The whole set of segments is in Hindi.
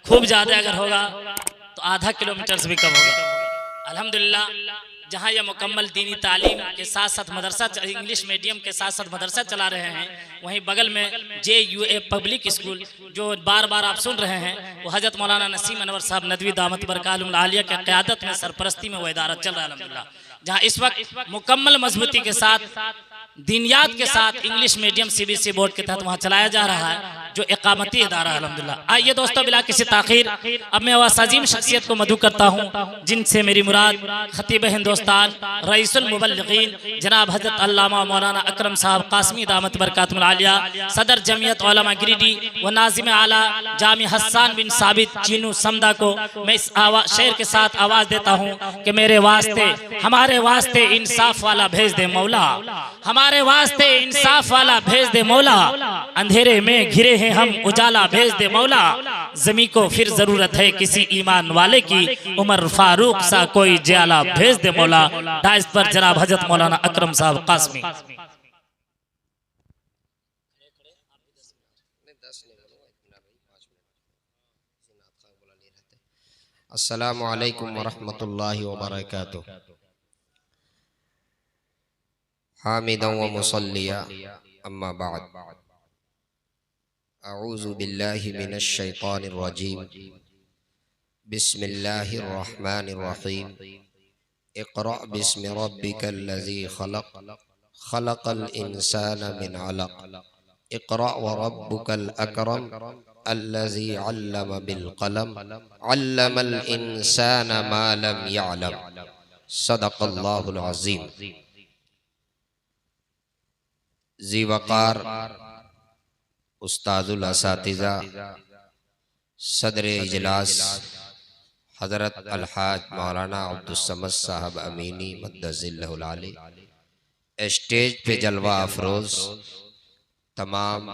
खूब ज़्यादा अगर होगा तो आधा किलोमीटर से भी कम होगा। अल्हम्दुलिल्लाह जहाँ यह मुकम्मल दीनी तालीम के साथ साथ मदरसा, इंग्लिश मीडियम के साथ साथ मदरसा चला रहे हैं, वहीं बगल में JUA पब्लिक स्कूल जो बार बार आप सुन रहे हैं, वो हज़रत मौलाना नसीम अनवर साहब नदवी दामत बरकातुहुल आलिया के क़यादत में सरपरस्ती में वो इदारा चल रहा है अल्हम्दुलिल्लाह, जहाँ इस वक्त मुकम्मल मजबूती के साथ दीनियात के साथ इंग्लिश मीडियम CBSE बोर्ड के तहत वहाँ चलाया जा रहा है, जो इकामती इदारा है अल्हम्दुलिल्लाह। आइए दोस्तों, बिला किसी ताखीर अब मैं वह अजीम शख्सियत को मदू करता हूँ जिनसे मेरी मुराद खतीब हिंदुस्तान रईसुल मुबल्लिगीन जनाब हज़रत अल्लामा मौलाना अकरम साहब कासमी दामत बरकातुहुल आलिया, सदर जमियत उलमा गिरिडीह व नाज़िम आला जामी हसन बिन साबित चीनू समदा को मैं इस शेर के साथ आवाज़ देता हूँ कि मेरे वास्ते, हमारे वास्ते इंसाफ वाला भेज दे मौला, हमारे वास्ते इंसाफ वाला भेज दे मौला, अंधेरे में घिरे हैं हम उजाला भेज दे मौला, ज़मीं को फिर जरूरत है किसी ईमान वाले की, उमर फारूक सा कोई ज्याला भेज दे मौला। दाइस पर जनाब हजरत मौलाना अकरम साहब कासमी। अस्सलामु अलैकुम वरहमतुल्लाहि वबरकातुहू। हामिदन व मुसल्लिया अम्मा बाद। अऊज़ु बिल्लाहि मिनश शैतानिर रजीम। बिस्मिल्लाहिर रहमानिर रहीम। इक़रा बिस्मि रब्बिकल लज़ी खलक़, खलक़ल इंसाना मिन अलक़। इक़रा व रब्बुकल अकरम अल्लज़ी अल्लम बिल क़लम, अल्लमल इंसाना मा लम यअलम। सदक़ल्लाहुल अज़ीम। ज़ी वक़ार उस्ताजुल असातिज़ा सदर इजलास हज़रत अलहाज मौलाना अब्दुस्समद साहब अमीनी मद्दज़िल्लहुल आली, स्टेज पे जलवा अफरोज़ तमाम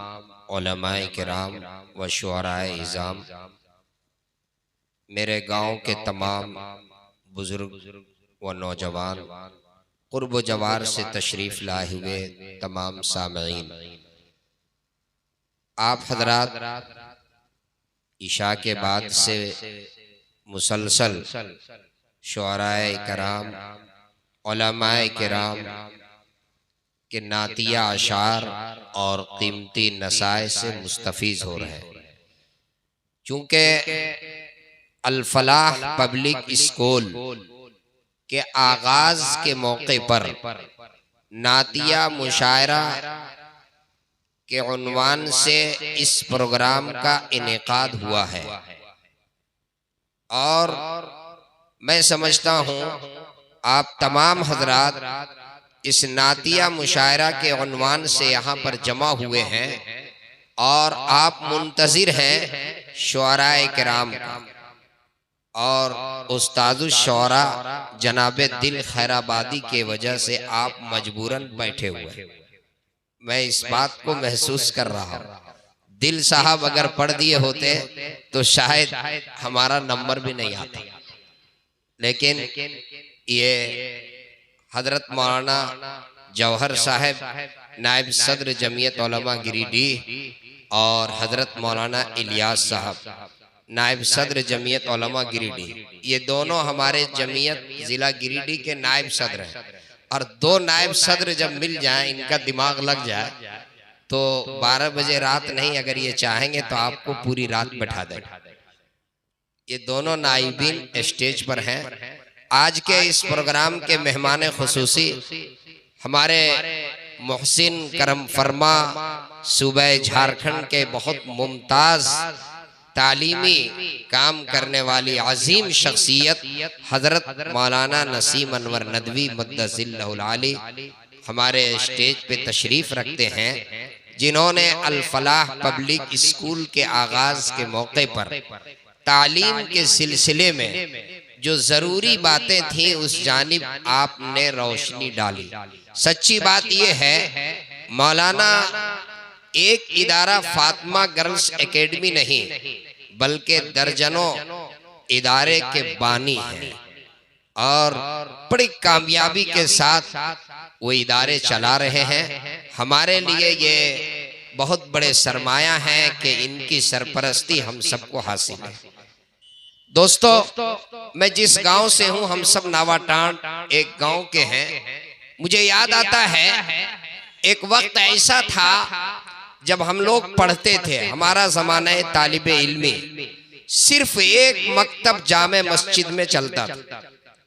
उलमाए किराम व शुअराए इज़ाम, मेरे गांव के तमाम बुजुर्ग व नौजवान, कुर्ब जवार से तशरीफ़ लाए हुए तमाम सामईन, आप हजरात इशा के बाद से मुसलसल शुअराए किराम, उलमाए किराम के नातिया अशार और कीमती नसाए से मुस्तफ़ीज़ हो रहे हैं। चूँकि अल-फलाह पब्लिक स्कूल के आगाज़ के मौके पर नातिया मुशायरा के उन्वान से इस प्रोग्राम का इनेकाद हुआ है, और मैं समझता हूँ आप तमाम हजरात इस नातिया मुशायरा के उन्वान से यहाँ पर जमा हुए हैं और आप मुंतज़िर हैं शुअराए किराम का, और उस्तादुश शुअरा जनाबे दिल खैराबादी के वजह से आप मजबूरन बैठे हुए। मैं इस बात को महसूस कर रहा हूँ, दिल साहब अगर पढ़ दिए होते तो शायद हमारा नंबर भी नहीं आता, लेकिन ये हजरत मौलाना जौहर साहब नायब सदर जमियत उलमा गिरिडीह और हजरत मौलाना इलियास साहब नायब सदर जमियत उलमा गिरिडीह, ये दोनों हमारे जमियत ज़िला गिरिडीह के नायब सदर हैं, और दो नायब सदर जब मिल जाएं, इनका दिमाग लग जाए तो 12 बजे रात नहीं, अगर ये चाहेंगे तो आपको पूरी रात बैठा दें। ये दोनों नाइबीन स्टेज पर हैं। आज के इस प्रोग्राम के मेहमान खुसूसी हमारे मोहसिन करम फरमा सूबे झारखंड के बहुत मुमताज़ तालीमी काम करने वाली अजीम शख्सियत हजरत मौलाना नसीम अनवर नदवी मद्दज़िल्लहुल आली हमारे स्टेज पे तशरीफ़ रखते हैं, जिन्होंने अल-फलाह पब्लिक स्कूल के आगाज़ के मौके पर तालीम के सिलसिले में जो ज़रूरी बातें थीं उस जानिब आपने रोशनी डाली। सच्ची बात यह है, मौलाना एक इदारा फातिमा गर्ल्स एकेडमी नहीं बल्कि दर्जनों इदारे के बानी हैं, और बड़ी कामयाबी के साथ वो इदारे चला रहे हैं। हमारे लिए ये बहुत बड़े सरमाया हैं कि इनकी सरपरस्ती हम सबको हासिल है। दोस्तों, मैं जिस गांव से हूं, हम सब नावाटांड एक गांव के हैं। मुझे याद आता है एक वक्त ऐसा था जब हम लोग पढ़ते थे, हमारा जमाना है तालिबे इल्मी, सिर्फ एक मकतब जामे मस्जिद में चलता था,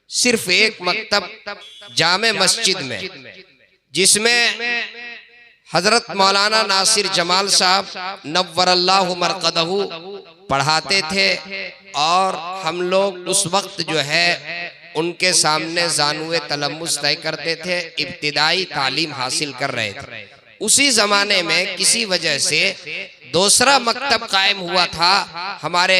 सिर्फ एक मकतब जामे मस्जिद में, जिसमें हजरत मौलाना नासिर जमाल साहब नव्वरल्लाहु मरकदहू पढ़ाते थे। और हम लोग उस वक्त जो है उनके सामने जानुए तलम्मुस तय करते थे, इब्तिदाई तालीम हासिल कर रहे थे। उसी जमाने में किसी वजह से दूसरा मकतब कायम हुआ था। हमारे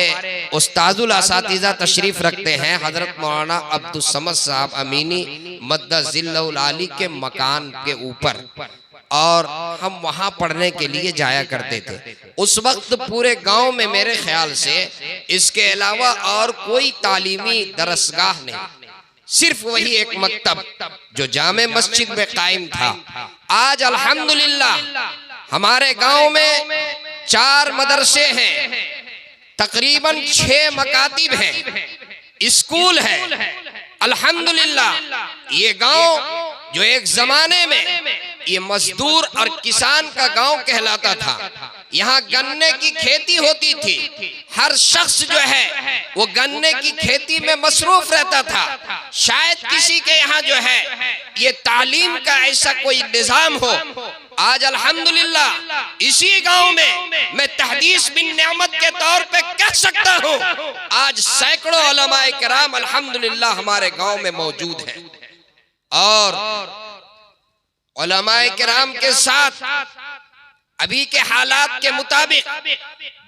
उस्ताजुल असातिज़ा तशरीफ रखते हैं हजरत मौलाना अब्दुल समद साहब अमीनी मद्दज़िल्लहुल आली के मकान के ऊपर, और हम वहां पढ़ने के लिए जाया करते थे। उस वक्त पूरे गांव में मेरे ख्याल से इसके अलावा और कोई तालीमी दरसगाह नहीं, सिर्फ वही एक मकतब जो जामे मस्जिद में कायम था। आज अल्हम्दुलिल्लाह हमारे गांव में 4 मदरसे हैं, तकरीबन 6 मकातिब हैं, स्कूल है। अल्हम्दुलिल्लाह ये गांव जो एक जमाने में ये मजदूर और किसान का गांव कहलाता था, यहाँ गन्ने की खेती होती थी। हर शख्स जो है वो गन्ने की खेती में मसरूफ रहता था। शायद किसी के यहाँ जो है ये तालीम का ऐसा कोई निजाम हो। आज अल्हम्दुलिल्लाह इसी गांव में मैं तहदीस बिन नेमत के तौर पे कह सकता हूँ, आज सैकड़ों उलमाए किराम अल्हम्दुलिल्लाह हमारे गांव में मौजूद हैं। और उलमाए किराम के साथ अभी के हालात के मुताबिक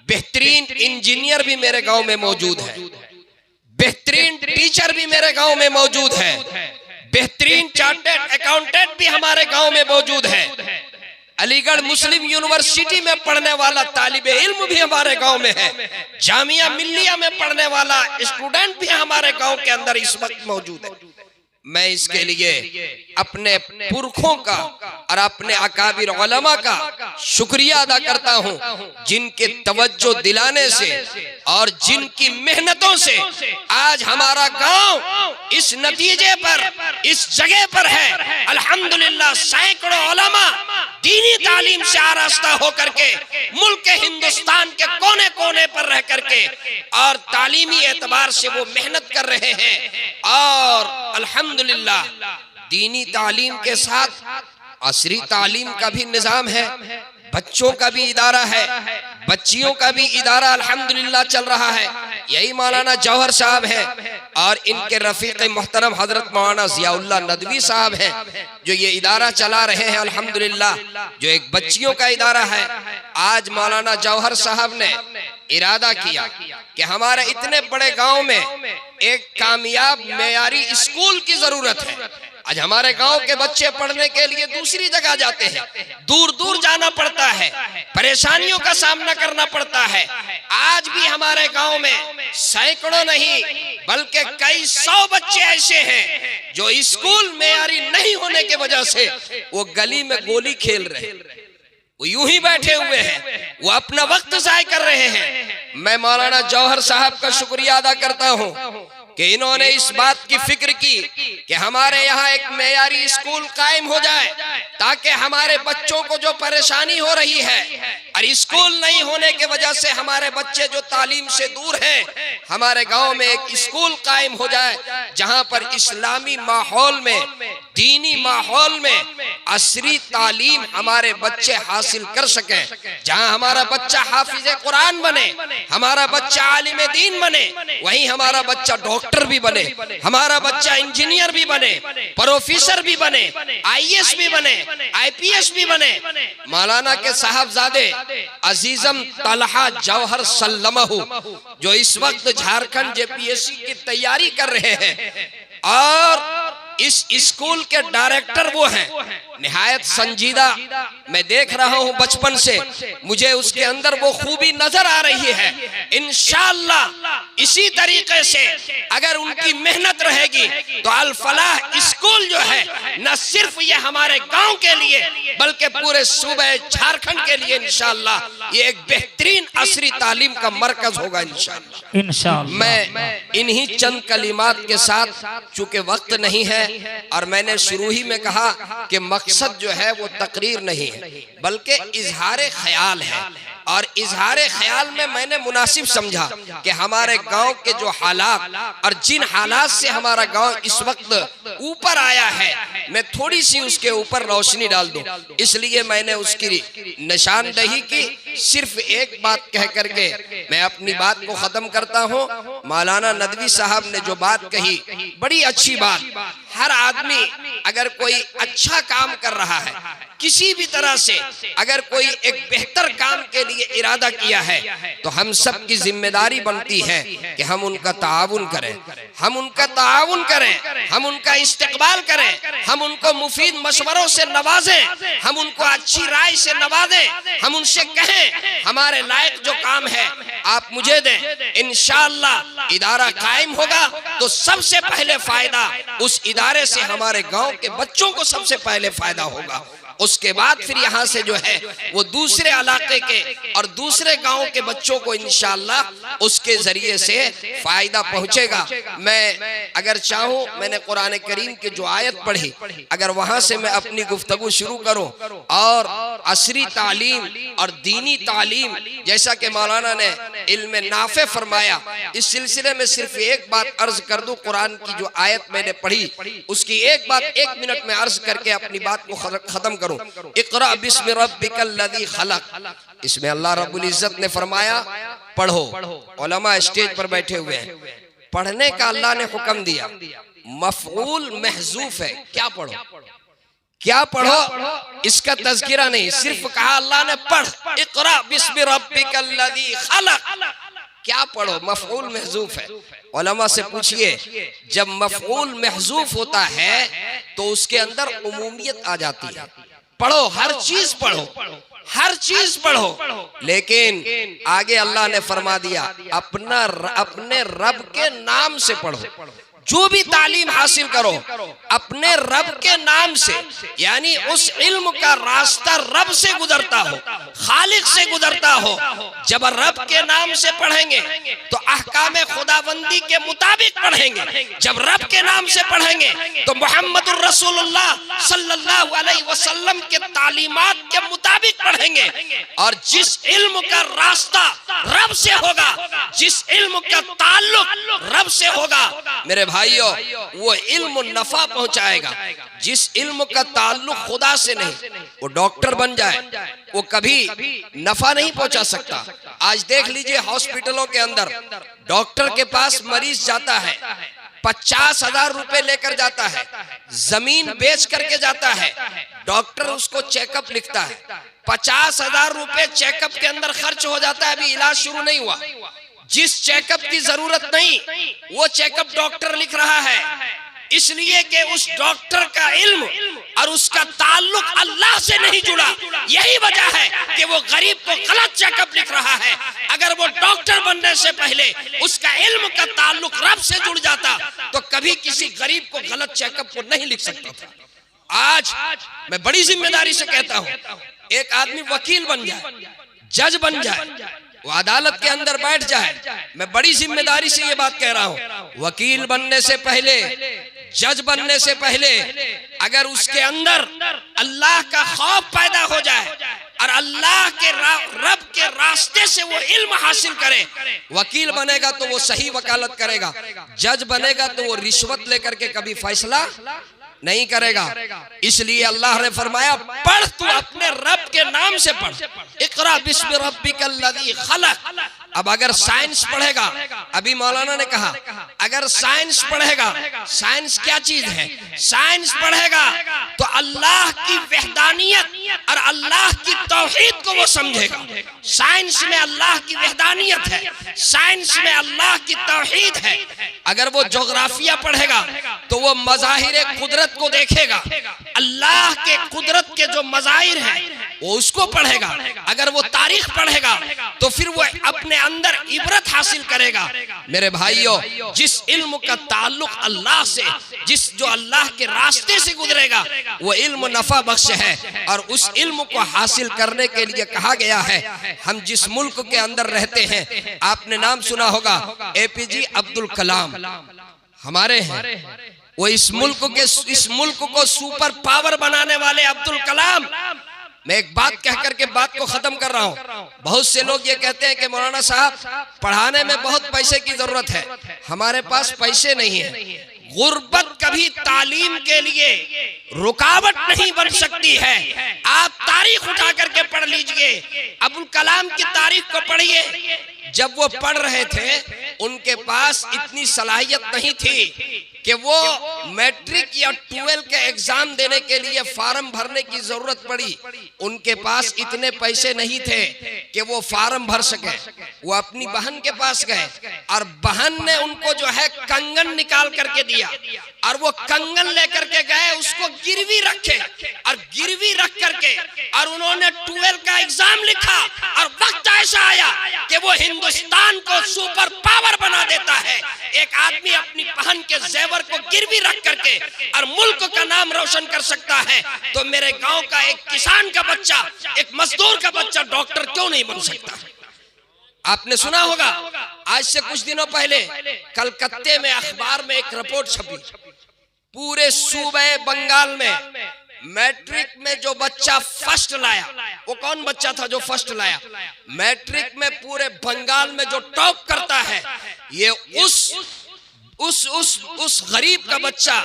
बेहतरीन इंजीनियर भी मेरे गांव में मौजूद है, बेहतरीन टीचर भी मेरे गांव में मौजूद है, बेहतरीन चार्टर्ड अकाउंटेंट भी हमारे गांव में मौजूद है। अलीगढ़ मुस्लिम यूनिवर्सिटी में पढ़ने वाला तालिबे इल्म भी हमारे गांव में है। जामिया मिल्लिया में पढ़ने वाला स्टूडेंट भी हमारे गांव के अंदर इस वक्त मौजूद है। मैं इसके लिए अपने पुरखों का और अपने अकाबिर उलमा का शुक्रिया अदा करता हूं, जिनके तवज्जो दिलाने से और जिनकी मेहनतों से आज हमारा गांव इस नतीजे पर, इस जगह पर है। अल्हम्दुलिल्लाह सैकड़ों उलमा दीनी तालीम से आरास्ता होकर के मुल्क हिंदुस्तान के कोने कोने पर रह करके और तालीमी एतबार से वो मेहनत कर रहे हैं। और अल्हम्दुलिल्लाह दीनी तालीम के साथ असरी तालीम का भी निजाम है, बच्चों का भी इदारा है, बच्चियों का भी इदारा अल्हम्दुलिल्लाह चल रहा है। यही मौलाना जौहर साहब हैं और इनके रफीक मोहतरम हजरत मौलाना जियाउल्लाह नदवी साहब हैं जो ये इदारा चला रहे हैं अल्हम्दुलिल्लाह, जो एक बच्चियों का इदारा है। आज मौलाना जौहर साहब ने इरादा किया कि हमारे इतने बड़े गांव में एक कामयाब मेयारी स्कूल की जरूरत है। आज हमारे गांव के बच्चे पढ़ने के लिए दूसरी जगह जाते हैं, दूर दूर जाना पड़ता है, परेशानियों का सामना करना पड़ता है। आज भी हमारे गांव में सैकड़ों नहीं बल्कि कई 100 बच्चे ऐसे हैं जो स्कूल मेयारी नहीं होने की वजह से वो गली में गोली खेल रहे हैं, वो यूं ही बैठे हुए हैं, वो अपना वक्त जाय कर रहे हैं। मैं मौलाना जौहर साहब का शुक्रिया अदा करता हूं कि इन्होंने इस बात की फिक्र की कि हमारे यहाँ एक मेयारी स्कूल कायम हो जाए ताकि हमारे बच्चों को जो परेशानी हो रही है और स्कूल नहीं होने के वजह से हमारे बच्चे जो तालीम से दूर हैं, हमारे गांव में एक स्कूल कायम हो जाए जहां पर इस्लामी माहौल में, दीनी माहौल में असरी तालीम हमारे बच्चे हासिल कर सकें, जहां हमारा बच्चा हाफिज कुरान बने, हमारा बच्चा आलिम दीन बने, वहीं हमारा बच्चा डॉक्टर भी बने, हमारा बच्चा इंजीनियर भी बने, प्रोफेसर भी बने, आईएएस भी बने, आईपीएस भी बने। मौलाना के साहबजादे अजीजम तलहा जौहर सल्लमहु जो इस वक्त झारखंड जेपीएससी की तैयारी कर रहे हैं और इस स्कूल के डायरेक्टर वो हैं, निहायत संजीदा मैं देख रहा हूं बचपन से, मुझे उसके अंदर वो खूबी नजर आ रही है। इंशाअल्लाह इसी तरीके से अगर उनकी मेहनत रहेगी तो अल फलाह स्कूल जो है न सिर्फ ये हमारे गांव के लिए बल्कि पूरे सूबे झारखंड के लिए इंशाअल्लाह ये एक बेहतरीन असरी तालीम का मरकज होगा इंशाअल्लाह। इंशाअल्लाह मैं इन्हीं चंद कलिमात के साथ, चूंकि वक्त नहीं है और मैंने शुरू ही में कहा कि मकसद जो है वो तकरीर नहीं है बल्कि इजहार ख्याल है, और इजहार ख्याल में मैंने मुनासिब समझा कि हमारे गांव के जो हालात और जिन हालात से हमारा गांव इस वक्त ऊपर आया है मैं थोड़ी सी उसके ऊपर रोशनी डाल दूं, इसलिए मैंने उसकी निशानदही की। सिर्फ एक बात कह करके मैं अपनी बात को खत्म करता हूं। मौलाना नदवी साहब ने जो बात कही बड़ी अच्छी बात। हर आदमी अगर कोई अच्छा काम कर रहा है, किसी भी तरह से अगर कोई एक बेहतर काम के लिए इरादा किया है तो हम सब की जिम्मेदारी बनती है कि हम उनका ताउन करें, हम उनका ताउन करें, हम उनका इस्तेकबाल करें, हम उनको मुफीद मशवरों से नवाजें, हम उनको अच्छी राय से नवाजें, हम उनसे कहें हमारे लायक जो काम है आप मुझे दें। इंशाअल्लाह इदारा कायम होगा तो सबसे पहले फायदा उस इदारे से हमारे गांव के बच्चों को सबसे पहले फायदा होगा। उसके बाद फिर यहाँ से जो है वो दूसरे इलाके के और दूसरे गांव के बच्चों को इंशाअल्लाह उसके जरिए से फायदा पहुंचेगा। मैं अगर चाहूं, मैंने कुरान करीम की जो आयत पढ़ी, अगर वहां से मैं अपनी गुफ्तगू शुरू करूं और असरी तालीम और दीनी तालीम, जैसा कि मौलाना ने इल्म नाफे फरमाया, इस सिलसिले में सिर्फ एक बात अर्ज कर दूं। कुरान की जो आयत मैंने पढ़ी उसकी एक बात 1 मिनट में अर्ज करके अपनी बात को खत्म करूं। इक़रा बिस्मि रब्बिकल लज़ी खलक़, इसमें अल्लाह रब्बुल इज्जत ने फरमाया पढ़ो। उलमा स्टेज पर बैठे हुए हैं, पढ़ने का अल्लाह ने हुक्म दिया। मफ़ऊल महज़ूफ है, क्या पढ़ो, क्या पढ़ो, इसका तज़किरा नहीं, सिर्फ कहा अल्लाह ने पढ़। इक़रा बिस्मि रब्बिकल लज़ी खलक़, क्या पढ़ो, मफ़ऊल महज़ूफ है। उलमा से पूछिए, जब मफ़ऊल महज़ूफ होता है तो उसके अंदर उमूमियत आ जाती है। पढ़ो, हर चीज पढ़ो, हर चीज पढ़ो, लेकिन आगे अल्लाह ने फरमा दिया अपने रब के नाम से पढ़ो। जो भी तालीम हासिल करो अपने रब के नाम से, यानी उस इल्म का रास्ता रब से गुजरता हो, खालिक से गुजरता हो। जब रब के नाम से पढ़ेंगे तो अहकाम खुदाबंदी के मुताबिक पढ़ेंगे। जब रब के नाम से पढ़ेंगे तो मोहम्मदुर रसूलुल्लाह सल्लल्लाहु अलैहि वसल्लम के तालीमात के मुताबिक पढ़ेंगे। और जिस इल्म का रास्ता रब से होगा, जिस इल्म का ताल्लुक रब से होगा, मेरे भाइयों, वो इल्म नफा पहुंचाएगा। जिस इल्म का ताल्लुक खुदा से नहीं, वो डॉक्टर बन जाए, वो कभी नफा नहीं पहुंचा सकता। आज देख लीजिए हॉस्पिटलों के अंदर डॉक्टर के पास मरीज जाता है, 50,000 रुपए लेकर जाता है, जमीन बेच करके जाता है, डॉक्टर उसको चेकअप लिखता है, 50,000 रुपए चेकअप के अंदर खर्च हो जाता है, अभी इलाज शुरू नहीं हुआ। जिस चेकअप की जरूरत नहीं वो चेकअप डॉक्टर लिख रहा है, इसलिए कि उस डॉक्टर का इल्म और उसका ताल्लुक अल्लाह से नहीं जुड़ा। यही वजह है कि वो गरीब को गलत चेकअप लिख रहा है। अगर वो डॉक्टर बनने से पहले उसका इल्म का ताल्लुक रब से जुड़ जाता तो कभी किसी गरीब को गलत चेकअप को नहीं लिख सकता था। आज मैं बड़ी जिम्मेदारी से कहता हूँ, एक आदमी वकील बन जाए, जज बन जाए, वो अदालत के अंदर बैठ जाए, मैं बड़ी जिम्मेदारी से ये बात कह रहा हूं, वकील बनने से पहले, जज बनने से पहले अगर उसके अंदर अल्लाह का खौफ पैदा हो जाए और अल्लाह के रब के रास्ते से वो इल्म हासिल करे, वकील बनेगा तो वो सही वकालत करेगा, जज बनेगा तो वो रिश्वत लेकर के कभी फैसला नहीं करेगा। इसलिए अल्लाह ने फरमाया पढ़, तू अपने रब के नाम से पढ़। इक़रा बिस्मि रब्बिकल लज़ी खलक़। अब अगर साइंस पढ़ेगा, अभी मौलाना ने कहा अगर साइंस पढ़ेगा, साइंस क्या चीज है, साइंस पढ़ेगा तो अल्लाह की वहदानियत और अल्लाह की तौहीद को वो समझेगा। साइंस में अल्लाह की वहदानियत है, साइंस में अल्लाह की तौहीद है। अगर वो ज्योग्राफिया पढ़ेगा तो वो मज़ाहिर कुदरत को देखेगा, अल्लाह के कुदरत के जो मज़ाहिर हैं वो उसको पढ़ेगा। अगर वो तारीख पढ़ेगा तो फिर वो अपने अंदर इबरत हासिल करेगा। मेरे भाइयों, जिस इल्म का ताल्लुक अल्लाह से, जो अल्लाह के रास्ते से गुजरेगा, वो इल्म नफा बख्श है। और उस इल्म को हासिल करने के लिए कहा गया है, हम जिस मुल्क के अंदर रहते हैं, आपने नाम सुना होगा APJ अब्दुल कलाम हमारे हैं। वो इस मुल्क को सुपर पावर बनाने वाले अब्दुल कलाम। मैं एक बात कह करके बात को खत्म कर रहा हूँ। बहुत से लोग ये कहते हैं कि मौलाना साहब पढ़ाने में बहुत पैसे की जरूरत है। हमारे पास पैसे नहीं है। गुर्बत कभी तालीम के लिए रुकावट नहीं बन सकती है। आप तारीख उठा करके पढ़ लीजिए, अब्दुल कलाम की तारीख को पढ़िए। जब वो पढ़ रहे थे उनके पास इतनी सलाहियत नहीं थी कि वो मैट्रिक या 12 के एग्जाम देने के लिए फार्म भरने की जरूरत पड़ी। उनके पास इतने पैसे नहीं थे कि वो फार्म भर सके। वो अपनी बहन के पास गए और बहन ने उनको जो है कंगन निकाल करके दिया और वो कंगन लेकर के गए, उसको गिरवी रखे और गिरवी रख करके और उन्होंने 12 का एग्जाम लिखा। और वक्त ऐसा आया कि वो हिंदुस्तान को सुपर पावर बना देता है। एक आदमी अपनी बहन के जेवर को गिरवी रख करके और मुल्क का नाम रोशन कर सकता है, तो मेरे गांव का एक किसान का बच्चा, एक मजदूर का बच्चा डॉक्टर क्यों नहीं बन सकता? आपने सुना होगा, आज से कुछ दिनों पहले कलकत्ते में अखबार में एक रिपोर्ट छपी। पूरे सूबे बंगाल में मैट्रिक में जो बच्चा फर्स्ट लाया, वो कौन बच्चा था जो फर्स्ट लाया? मैट्रिक में पूरे बंगाल में जो टॉप करता है, ये उस गरीब का बच्चा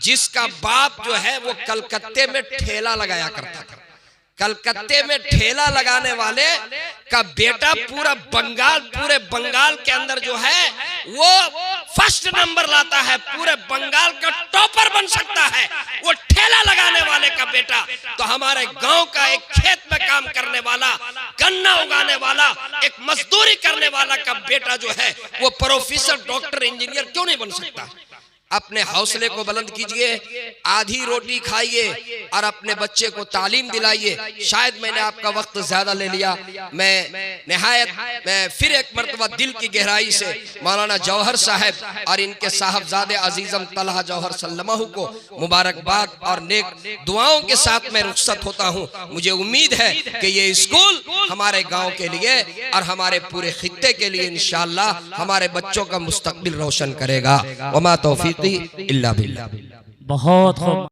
जिसका बाप जो है वो कलकत्ते में ठेला लगाया करता था। कलकत्ते में ठेला लगाने वाले का बेटा पूरे बंगाल के अंदर जो है वो फर्स्ट नंबर लाता है, पूरे बंगाल का टॉपर बन सकता है वो ठेला लगाने वाले का बेटा। तो हमारे गांव का एक खेत में काम करने वाला, गन्ना उगाने वाला, एक मजदूरी करने वाला का बेटा जो है वो प्रोफेसर, डॉक्टर, इंजीनियर क्यों नहीं बन सकता? अपने हौसले को बुलंद कीजिए, आधी रोटी खाइए और अपने बच्चे को तालीम दिलाइए। शायद मैंने आपका वक्त ज्यादा ले लिया। मैं फिर एक मर्तबा दिल की गहराई से मौलाना जौहर साहब और इनके साहबजादे अजीजम तलहा जौहर सल्लमहु को मुबारकबाद और नेक दुआओं के साथ मैं रुखसत होता हूँ। मुझे उम्मीद है कि ये स्कूल हमारे गाँव के लिए और हमारे पूरे खित्ते के लिए इंशाअल्लाह हमारे बच्चों का मुस्तकबिल रोशन करेगा। वमा तौफीक इल्ला बिल्लाह। बहुत खूब।